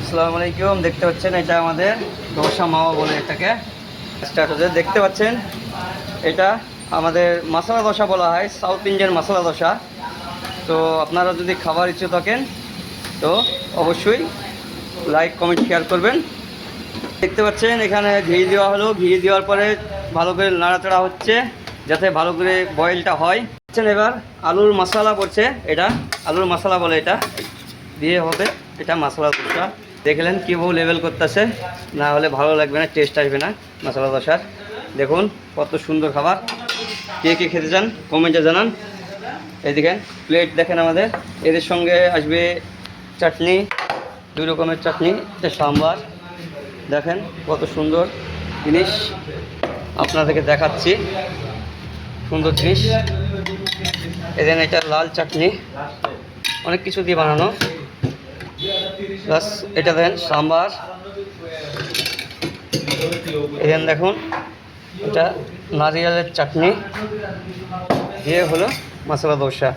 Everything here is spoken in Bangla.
আসসালামু আলাইকুম। দেখতে পাচ্ছেন এটা আমাদের দোসা মাওয়া বলে এটাকে স্টার্ট হচ্ছে। দেখতে পাচ্ছেন এটা আমাদের মশলা দোসা বলা হয়, সাউথ ইন্ডিয়ান মশলা দোসা। তো আপনারা যদি খাবার ইচ্ছে থাকেন তো অবশ্যই লাইক কমেন্ট শেয়ার করবেন। দেখতে পাচ্ছেন এখানে ঘি দেওয়া হলো, ঘি দেওয়ার পরে ভালো করে নাড়াচাড়া হচ্ছে যাতে ভালো করে বয়েলটা হয়। এবার আলুর মশলা পড়ছে, এটা আলুর মশলা বলে, এটা দিয়ে হবে এটা মশলা দোসা। দেখলেন কীভাবে লেভেল করতেছে, না হলে ভালো লাগবে না, টেস্ট আসবে না মশলা দোসার। দেখুন কত সুন্দর খাবার, কে কে খেতে চান কমেন্টে জানান। এদিকে প্লেট দেখেন আমাদের, এদের সঙ্গে আসবে চাটনি, 2 রকমের চাটনি, এটা সাম্বার। দেখেন কত সুন্দর জিনিস, আপনাদেরকে দেখাচ্ছি সুন্দর জিনিস। এখানে এটা লাল চাটনি, অনেক কিছু দিয়ে বানানো। প্লাস এটা দেন সাম্বার। এখানে দেখুন এটা নারিয়েলের চাটনি, দিয়ে হলো মশলা দোসা।